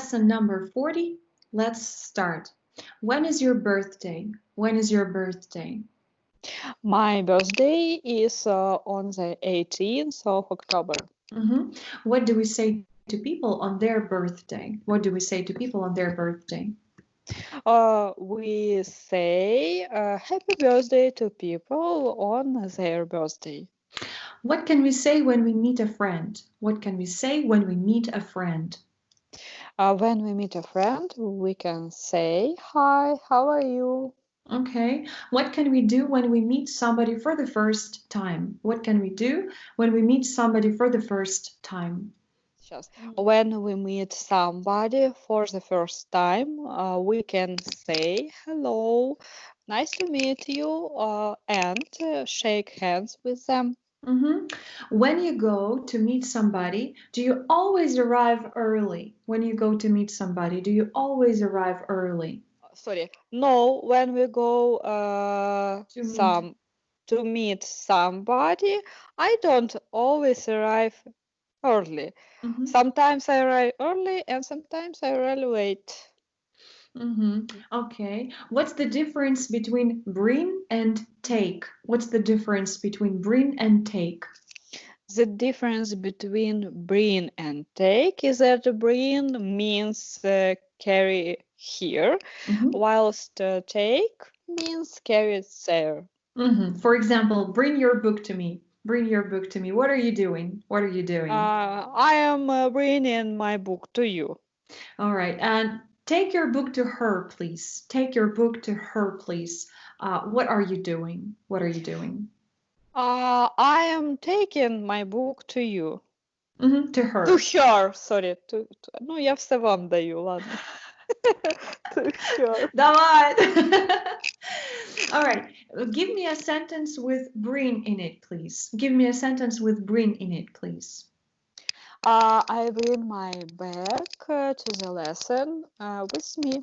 lesson number 40. Let's start. When is your birthday? When is your birthday? My birthday is on the 18th of October. What do we say to people on their birthday? What do we say to people on their birthday? We say happy birthday to people on their birthday. What can we say when we meet a friend? What can we say when we meet a friend? When we meet a friend, we can say, hi, how are you? Okay. What can we do when we meet somebody for the first time? What can we do when we meet somebody for the first time? When we meet somebody for the first time, we can say hello, nice to meet you, and shake hands with them. When you go to meet somebody, do you always arrive early? When you go to meet somebody, do you always arrive early? No, when we go To meet somebody, I don't always arrive early. Sometimes I arrive early and sometimes I arrive late. Okay. What's the difference between bring and take? What's the difference between bring and take? The difference between bring and take is that bring means carry here, whilst take means carry there. For example, bring your book to me. Bring your book to me. What are you doing? What are you doing? I am bringing my book to you. All right. And take your book to her, please. Take your book to her, please. What are you doing? What are you doing? I am taking my book to you. To her. To her, sorry. Ну, я все вам даю, ладно. To her. Давай. All right. Give me a sentence with bring in it, please. Give me a sentence with bring in it, please. I bring my bag to the lesson with me.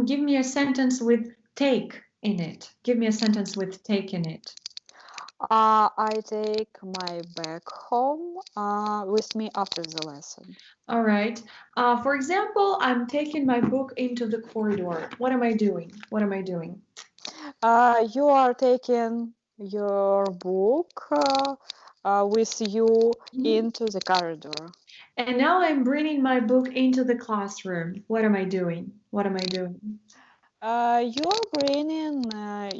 Give me a sentence with take in it. Give me a sentence with take in it. I take my bag home with me after the lesson. All right. For example, I'm taking my book into the corridor. What am I doing? What am I doing? You are taking your book with you into the corridor. And now I'm bringing my book into the classroom. What am I doing? What am I doing? You're bringing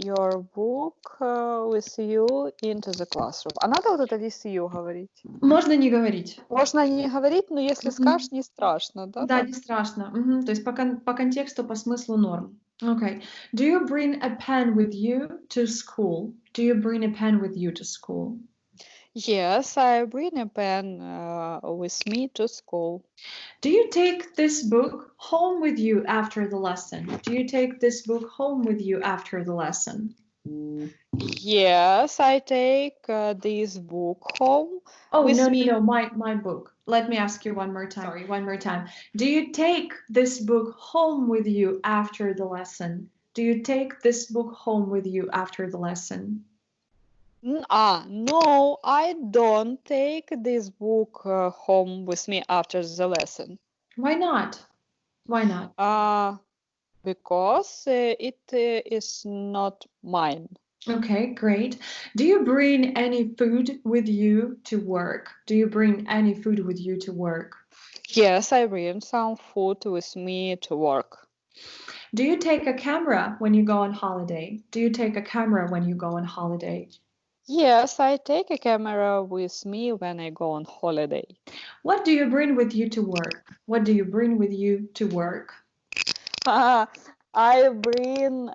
your book with you into the classroom. А надо вот это with you говорить? Можно не говорить. Можно не говорить, но если скажешь, не страшно, да? Да, не страшно. То есть по контексту, по смыслу норм. Okay. Do you bring a pen with you to school? Do you bring a pen with you to school? Yes, I bring a pen with me to school. Do you take this book home with you after the lesson? Do you take this book home with you after the lesson? Yes, I take this book home with me. No, my book. Let me ask you one more time. Sorry, one more time. Do you take this book home with you after the lesson? Do you take this book home with you after the lesson? No, I don't take this book home with me after the lesson. Why not? Why not? Because it is not mine. Okay, great. Do you bring any food with you to work? Do you bring any food with you to work? Yes, I bring some food with me to work. Do you take a camera when you go on holiday? Do you take a camera when you go on holiday? Yes, I take a camera with me when I go on holiday. What do you bring with you to work? What do you bring with you to work? I bring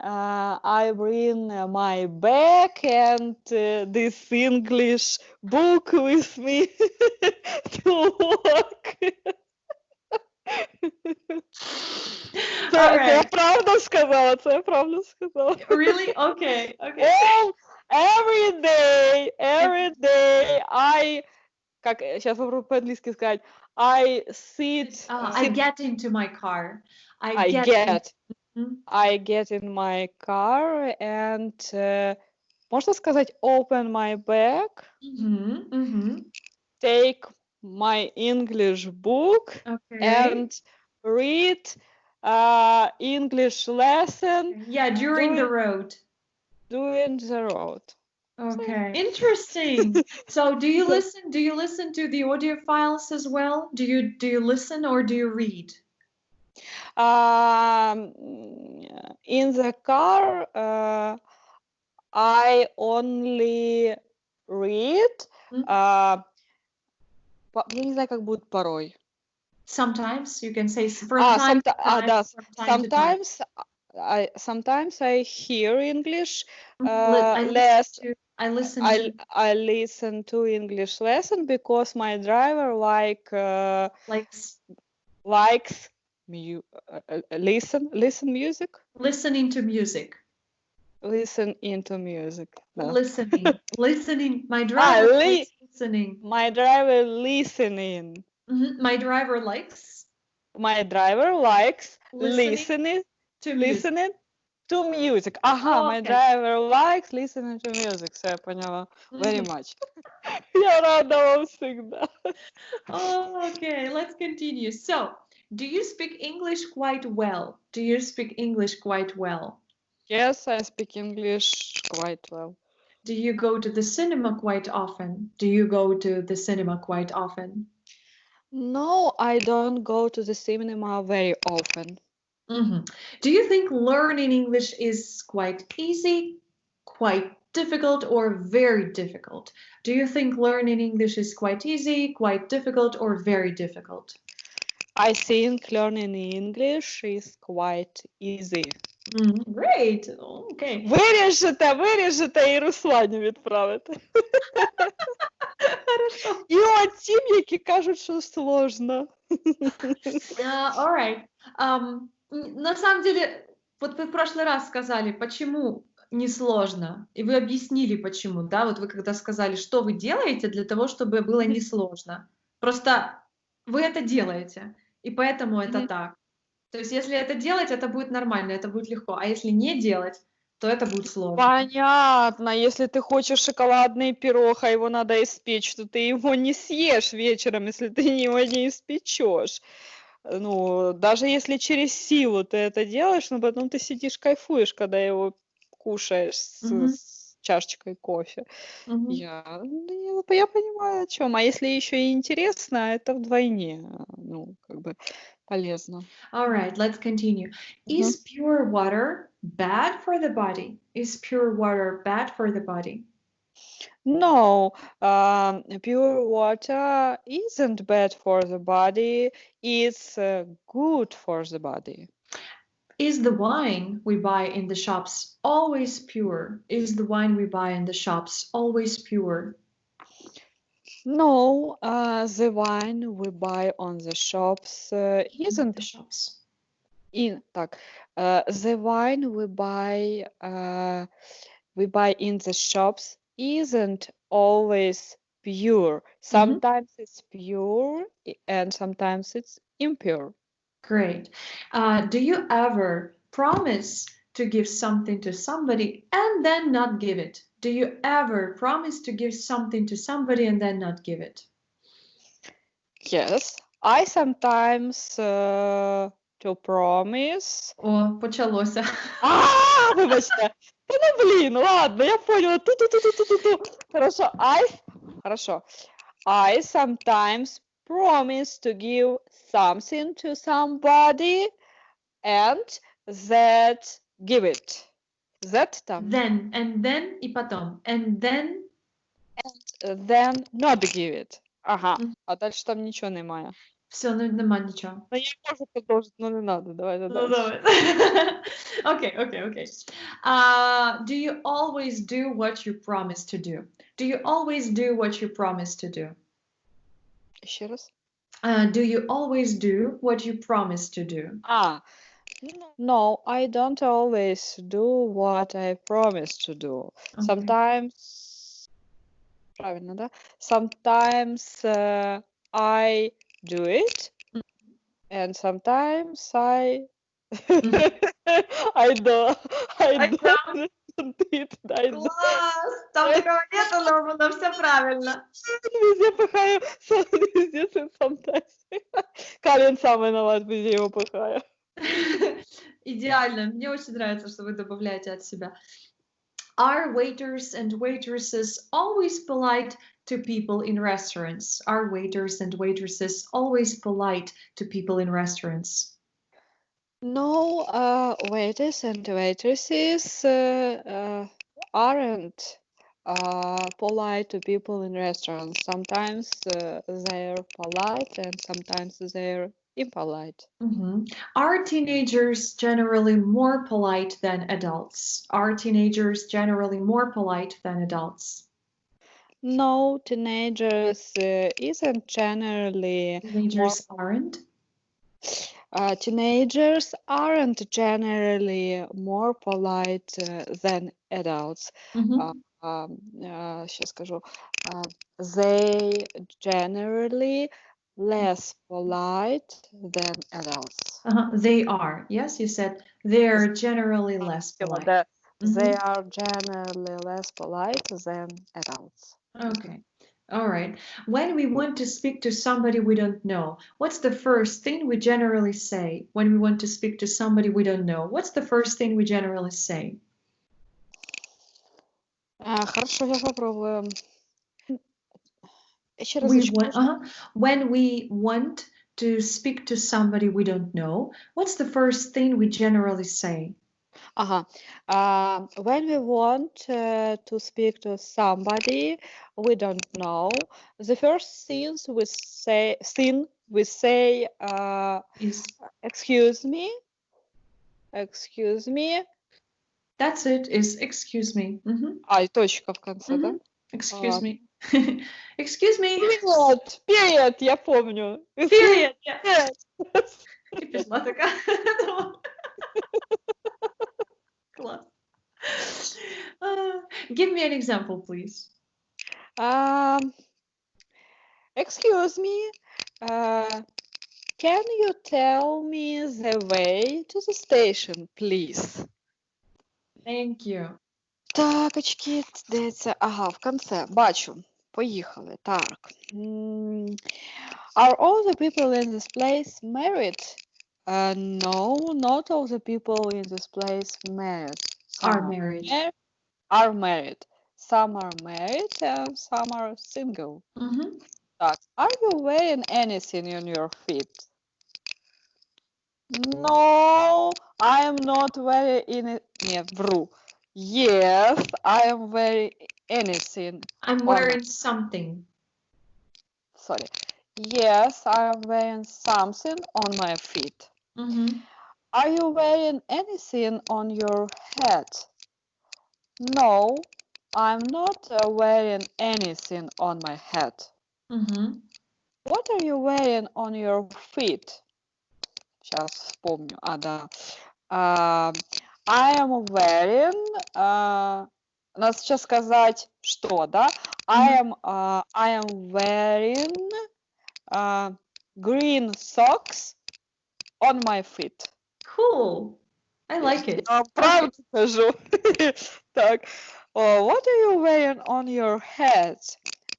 my bag and this English book with me to work. Це я правда сказала, це я правда сказала. Really? Okay. Every day как сейчас попробую по-английски сказать, I get into my car. I get in my car and можно сказать open my bag, take my English book and read English lesson Yeah, during the road. during the road. Okay, interesting. So do you listen? Do you listen to the audio files as well? Do you listen or do you read? In the car, I only read. Я не знаю, как будет порой. Sometimes you can say from time to time. Да. From time to time. Sometimes I hear English. I listen to English lesson because my driver likes listen music. Listening to music. Listen into music. No. Listening. My driver likes listening. My driver listening. My driver likes. My driver likes listening to music. My driver likes listening to music. Все, я поняла. Very much. Я рада вам всегда. Okay, let's continue. So, do you speak English quite well? Do you speak English quite well? Yes, I speak English quite well. Do you go to the cinema quite often? Do you go to the cinema quite often? No, I don't go to the cinema very often. Do you think learning English is quite easy, quite difficult, or very difficult? Do you think learning English is quite easy, quite difficult, or very difficult? I think learning English is quite easy. Great. Okay. Виріжете і Руслані відправите. І оті, які кажуть, що сложно. All right. На самом деле, вот вы в прошлый раз сказали, почему несложно, и вы объяснили, почему, да, вот вы когда сказали, что вы делаете для того, чтобы было несложно. Просто вы это делаете, и поэтому это так. То есть если это делать, это будет нормально, это будет легко, а если не делать, то это будет сложно. Понятно, если ты хочешь шоколадный пирог, а его надо испечь, то ты его не съешь вечером, если ты его не испечешь. Ну, даже если через силу ты это делаешь, но потом ты сидишь, кайфуешь, когда его кушаешь с чашечкой кофе. Я понимаю, о чем. А если еще и интересно, это вдвойне, ну, как бы полезно. All right, let's continue. Is pure water bad for the body? Is pure water bad for the body? No, pure water isn't bad for the body. It's good for the body. Is the wine we buy in the shops always pure? Is the wine we buy in the shops always pure? No, the wine we buy on the shops isn't. The shops. The wine we buy in the shops isn't always pure. Sometimes it's pure and sometimes it's impure. Great. Do you ever promise to give something to somebody and then not give it? Do you ever promise to give something to somebody and then not give it? Yes, I sometimes to promise. О, почалося. Вибачте. Ну, блин, ладно, я поняла. Хорошо. I sometimes promise to give something to somebody and that give it. That там. Then, and then и потом. And then not give it. Ага. А дальше там нічого немає. Все, нема нічого. Ну, я можу продовжити, але не надо. Давайте далі. Давай. Okay. Do you always do what you promise to do? Do you always do what you promise to do? Ще раз. Do you always do what you promise to do? No, I don't always do what I promise to do. Okay. Sometimes, правильно, да? Sometimes I do it, and sometimes I don't. Класс! Там такого нету, но все правильно. Везде пихаю, везде sometimes. Калин сам виноват, без его пыхая. Идеально. Мне очень нравится, что вы добавляете от себя. Are waiters and waitresses always polite to people in restaurants? Are waiters and waitresses always polite to people in restaurants? No, waiters and waitresses aren't polite to people in restaurants. Sometimes they're polite and sometimes they're impolite. Are teenagers generally more polite than adults? Are teenagers generally more polite than adults? No, teenagers isn't generally Teenagers aren't? Teenagers aren't generally more polite than adults. Сейчас скажу. They generally less polite than adults. They are. Yes, you said they're generally less polite. They are generally less polite than adults. Okay. All right. When we want to speak to somebody we don't know, what's the first thing we generally say? When we want to speak to somebody we don't know, what's the first thing we generally say? Хорошо, я попробую. Еще When we want to speak to somebody we don't know, what's the first thing we generally say? When we want to speak to somebody we don't know, the first things we say Is excuse me. Excuse me. That's it. Is excuse me. И точка в конце, да? Excuse me. Excuse me. Period, я помню. Period. И пішла така. Клас. Give me an example, please. Excuse me. Can you tell me the way to the station, please? Thank you. Так, очки, де це? Ага, в конце. Бачу. Поїхали. Так. Are all the people in this place married? No, not all the people in this place married. Are married. Are married. Some are married and some are single. Так. Are you wearing anything on your feet? No, I am not wearing any. Нет, вру. Yes, I am wearing anything. I'm wearing something. Sorry. Yes, I am wearing something on my feet. Are you wearing anything on your head? No, I'm not wearing anything on my head. What are you wearing on your feet? Сейчас вспомню. Да. I am wearing. Надо сейчас сказать, что, да? I am wearing green socks on my feet. Cool. I like it. Я правду скажу. Так. What are you wearing on your head?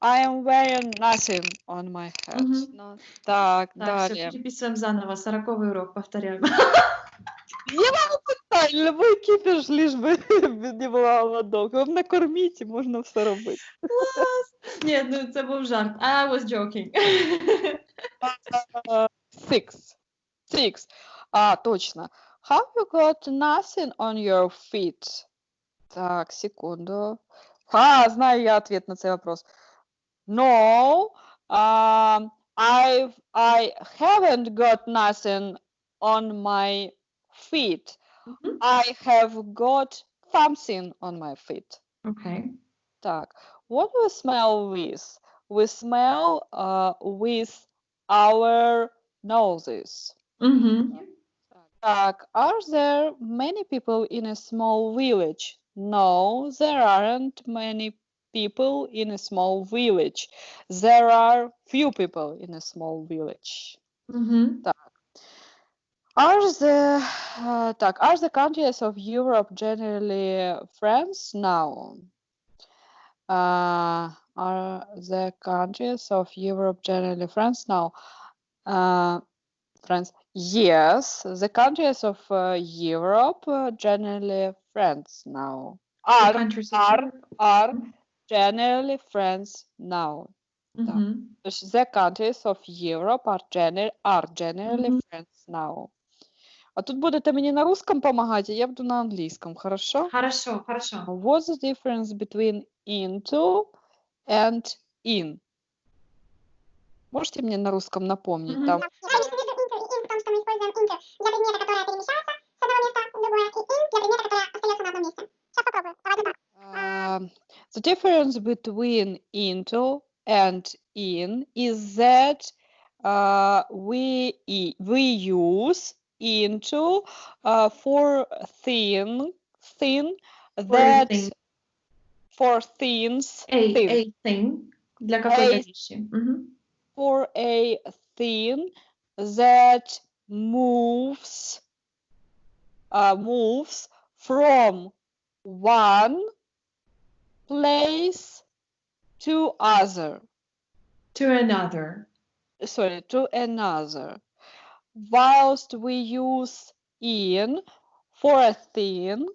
I am wearing nothing on my head. Так, далее. Все, переписываем заново. 40-й урок повторяем. Я вам питаю, любой кіпіш, лиш би не була голодок. Ви мене корміть, і можна все робити. Клас! Ні, ну це був жарт. I was joking. Six. Точно. Have you got nothing on your feet? Так, секунду. Знаю я ответ на цей вопрос. No, I haven't got nothing on my feet. I have got something on my feet. Okay. Так, what do we smell with? We smell with our noses. Так, are there many people in a small village? No, there aren't many people in a small village. There are few people in a small village. Так. Are the countries of Europe generally friends now? Are the countries of Europe generally friends now? Friends. Yes, the countries of Europe generally friends now. The countries of Europe. Are generally friends now. Да. То есть the countries of Europe are generally friends now. А тут будете мені на русском помогать, а я буду на английском, хорошо? Хорошо, хорошо. What's the difference between into and in? Можете мне на русском напомнить? Там... Разница между inter и in в том, что мы используем inter для предмета, который перемещается с одного места в другое, и in для предмета, который остается на одном месте. Сейчас попробую. Давайте так. The difference between into and in is that we use into for things A thing для какой-то вещи. For a thing that moves from one place to other. To another. Sorry, to another. Whilst we use in for a thing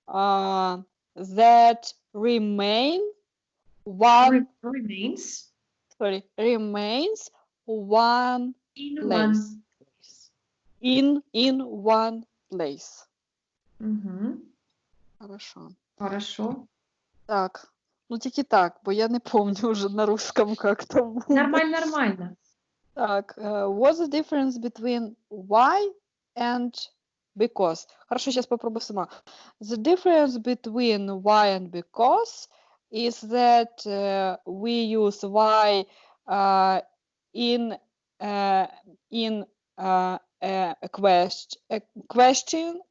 that remains one place. In one place. Хорошо. Так, ну тільки так, бо я не помню уже на русском как там. Нормально. Так, what's the difference between why and because? Хорошо, сейчас попробую сама. The difference between why and because is that we use why in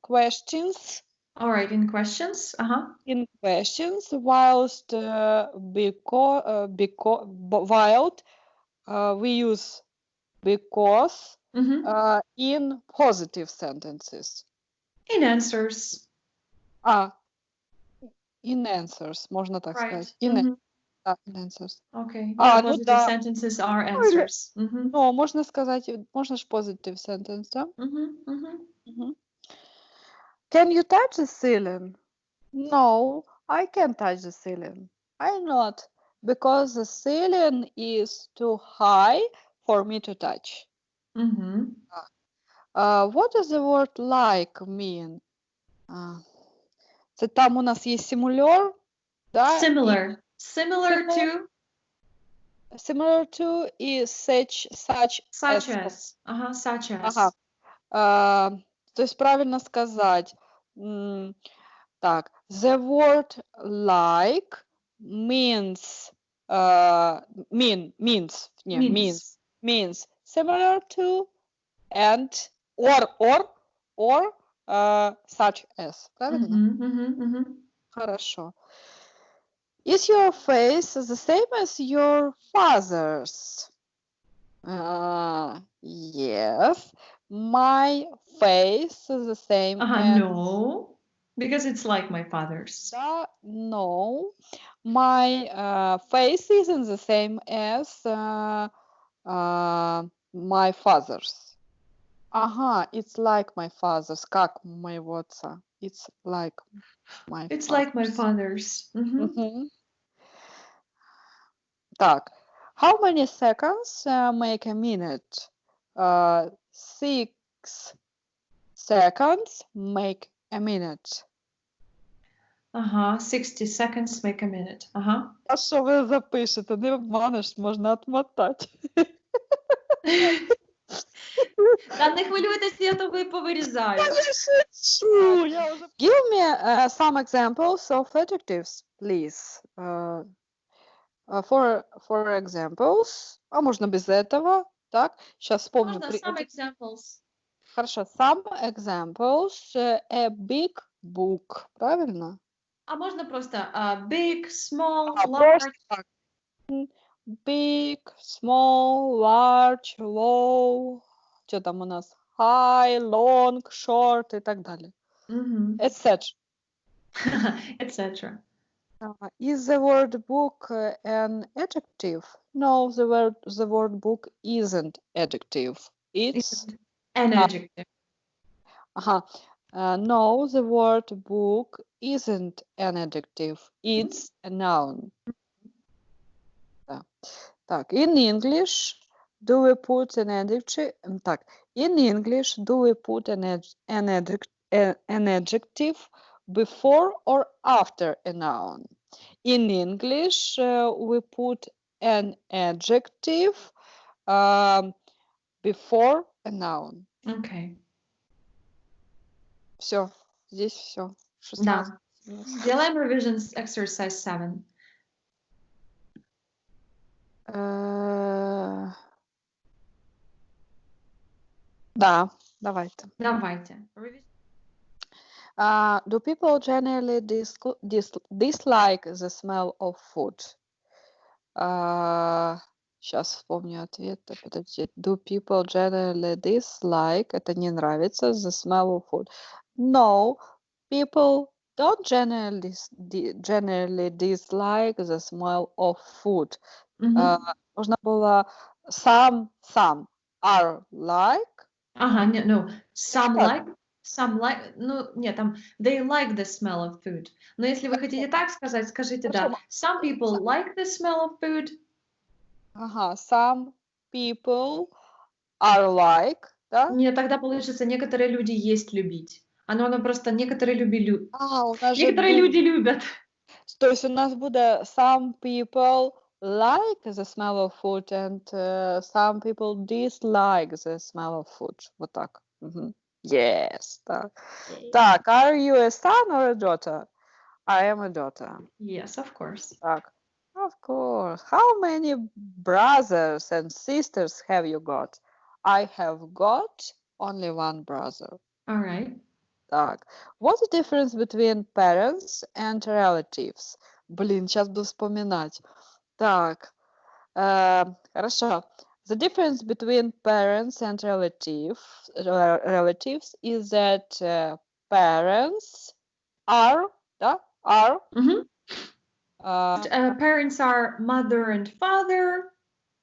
questions. All right, in questions. In questions, whilst we use because in positive sentences. In answers. In answers, можно так сказать. In answers. Okay. Positive sentences are answers. No, можно сказать, можно же positive sentence, да? Can you touch the ceiling? No, I can't touch the ceiling. Why not? Because the ceiling is too high for me to touch. What does the word like mean? Це там у нас є симулер, да? Similar to. Similar to is such as. Such as. То есть правильно сказать. Так, the word like means similar to and or such as. Правильно? Хорошо. Is your face the same as your father's? Yes. My face is the same as... No, because it's like my father's. No, my face isn't the same as my father's. It's like my father's. Как моего отца. It's like my father's. It's like my father's. Так, how many seconds make a minute? 6 seconds make a minute. 60 seconds make a minute. А що ви запишете? Не обманеш, можна отмотати. Та не хвилюйтесь, я тобі повирізаю. Give me some examples of adjectives, please. For examples, а можно без этого, так? Сейчас вспомню. Можно some examples. Хорошо, some examples. A big book, правильно? А можно просто big, small, large. Big, small, large, low. Что там у нас? High, long, short и так далее. Etc. Etc. Is the word book an adjective? No, the word book isn't adjective. It's An adjective. no, the word book isn't an adjective. It's a noun. Так, in English, do we put an adjective? Так, in English, do we put an adjective before or after a noun? In English, we put an adjective before a noun. Okay. Все, здесь все. Да. Делаем revision exercise 7. Да, давайте. Давайте. Do people generally dislike the smell of food? Сейчас вспомню ответ. Подожди. Do people generally dislike, это не нравится, the smell of food? No, people don't generally dislike the smell of food. Можно было some are like. Ага, no, some like, ну, нет, там, they like the smell of food. Но если вы хотите так сказать, скажите, да, some people like the smell of food. Ага, some people are like, да? Нет, тогда получится, некоторые люди есть любить. Оно просто, некоторые некоторые люди любят. То есть у нас будет some people like the smell of food and some people dislike the smell of food. Вот так. Yes. Так. Так, are you a son or a daughter? I am a daughter. Yes, of course. Так. Of course. How many brothers and sisters have you got? I have got only one brother. All right. Так. What's the difference between parents and relatives? Блин, сейчас буду вспоминать. Так. Хорошо. The difference between parents and relatives is that parents are, да? Are. Parents are mother and father.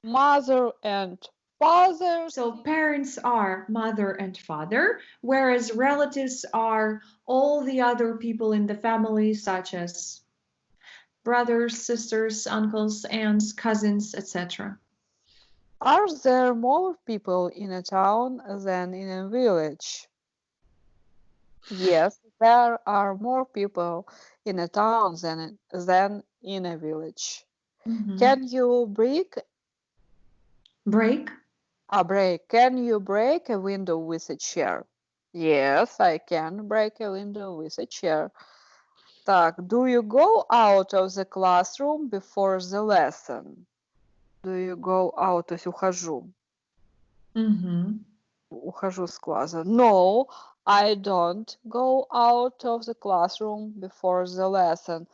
Mother and father. So parents are mother and father, whereas relatives are all the other people in the family, such as brothers, sisters, uncles, aunts, cousins, etc. Are there more people in a town than in a village? Yes, there are more people in a town than in a village. Can you break? Break? Can you break a window with a chair? Yes, I can break a window with a chair. Так, do you go out of the classroom before the lesson? Do you go out, то есть ухожу. Ухожу с класса. No, I don't go out of the classroom before the lesson.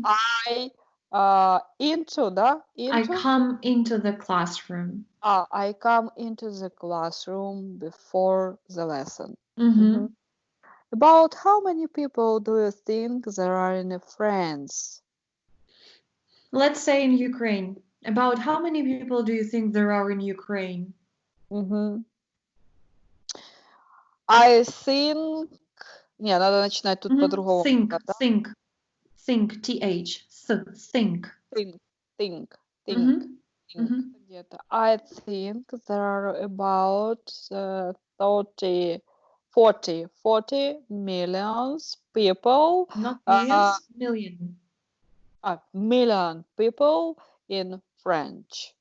I into, да? I come into the classroom. I come into the classroom before the lesson. About how many people do you think there are in France? Let's say in Ukraine. About how many people do you think there are in Ukraine? I think... Не, надо начинать тут по-другому. Think, th, think. Где-то. I think there are about 40 millions people. Not millions, million. Million people in France.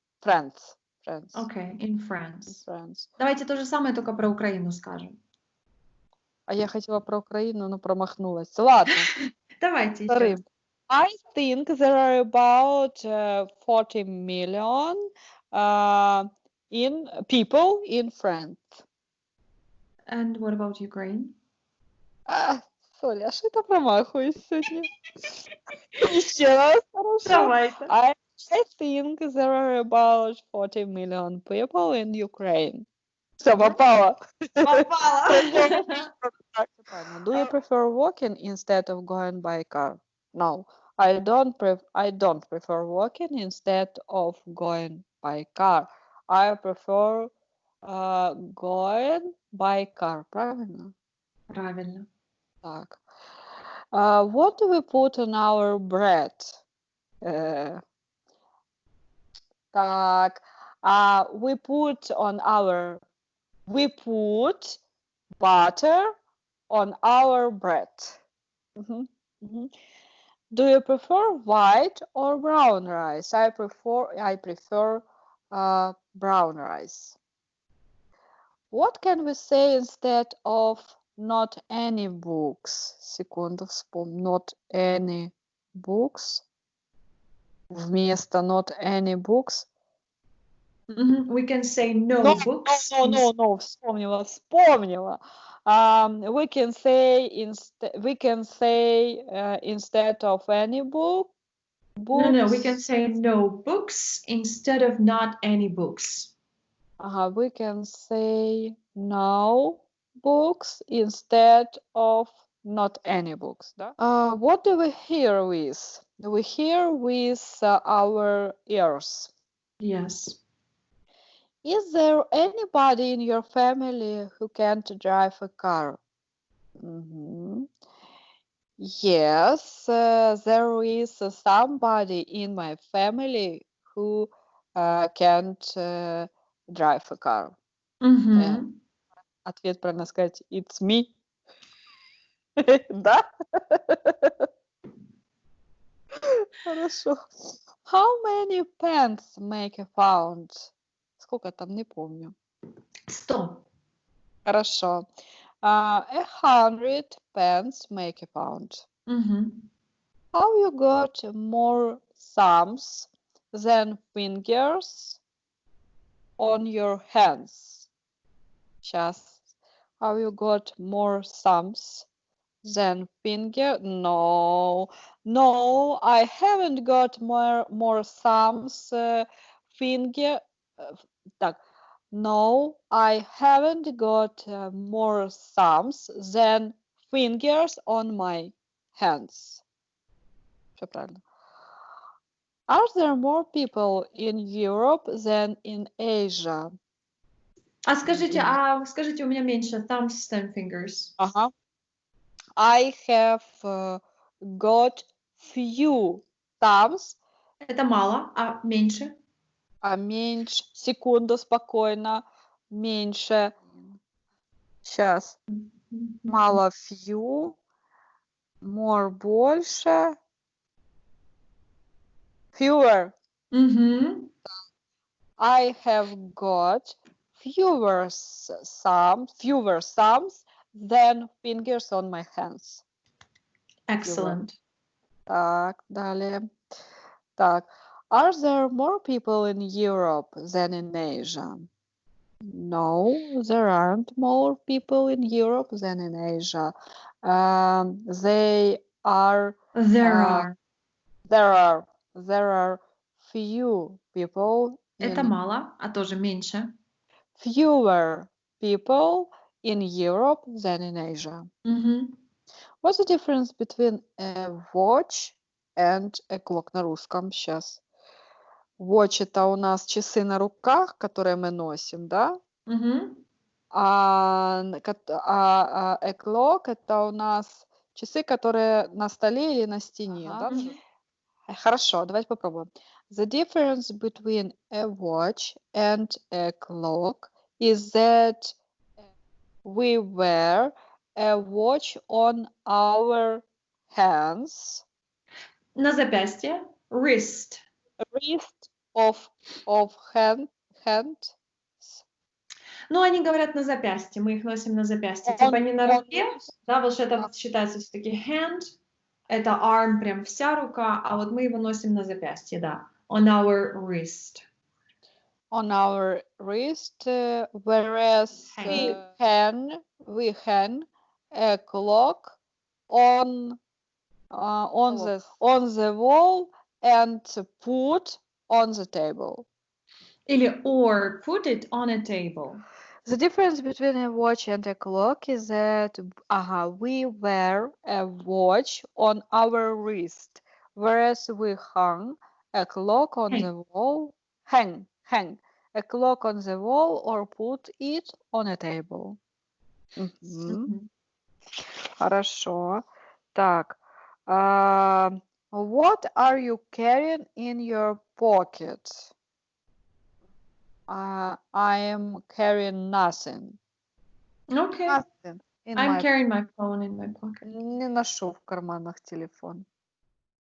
Okay, in France. France. Давайте то же самое, только про Украину скажем. А я хотела про Украину, но промахнулась. Ладно. Давайте еще. I think there are about 40 million people in France. And what about Ukraine? Соля, а что это промахиваюсь сегодня? Еще раз, хорошо. Давайте. I think there are about 40 million people in Ukraine. Все, попало. Do you prefer walking instead of going by car? No, I don't prefer walking instead of going by car. I prefer going by car. Правильно? Правильно. Так. What do we put on our bread? Так. We put butter on our bread. Мгм, мгм. Do you prefer white or brown rice? I prefer brown rice. What can we say instead of not any books? Секунду, вспомню. Not any books. Вместо not any books. We can say no No, books. no, вспомнила. We can say instead of any book. No, we can say no books instead of not any books. We can say no books instead of not any books. Да? What do we hear with? We hear with our ears. Yes. Is there anybody in your family who can't drive a car? Yes, there is somebody in my family who can't drive a car. Ответ правильно сказать it's me. Да? Хорошо. How many pens make a pound? Сколько там, не помню. 100. Хорошо. 100 pens make a pound. How you got more thumbs than fingers on your hands? Сейчас. How you got more thumbs than finger? No, I haven't got more thumbs. Finger. Так. No, I haven't got more thumbs than fingers on my hands. Все правильно. Are there more people in Europe than in Asia? Скажите, у меня меньше thumbs than fingers. I have got few thumbs. Это мало, а меньше? А меньше. Секунду, спокойно. Меньше. Сейчас. Мало few. More больше. Fewer. I have got fewer thumbs than fingers on my hands. Excellent. Так, далее. Так. Are there more people in Europe than in Asia? No, there aren't more people in Europe than in Asia. There are few people. Это мало, а тоже меньше. Fewer people in Europe than in Asia. What's the difference between a watch and a clock на русском сейчас? Watch это у нас часы на руках, которые мы носим, да? А a clock это у нас часы, которые на столе или на стене, да? Хорошо, давайте попробуем. The difference between a watch and a clock is that we wear a watch on our hands. На запястье. Wrist. Wrist of hand. Ну, они говорят на запястье, мы их носим на запястье. Типа не на руке, да, вот это считается все-таки hand, это arm, прям вся рука, а вот мы его носим на запястье, да. On our wrist. On our wrist, whereas we hang a clock on the wall and put on the table. Или or put it on a table. The difference between a watch and a clock is that we wear a watch on our wrist. Whereas we hung a clock on Hang. the wall, hang a clock on the wall or put it on a table. Мгм. Мгм. Хорошо. Так. What are you carrying in your pocket? I am carrying nothing. Okay. Nothing in I'm my carrying my phone in my pocket. Не ношу в карманах телефон.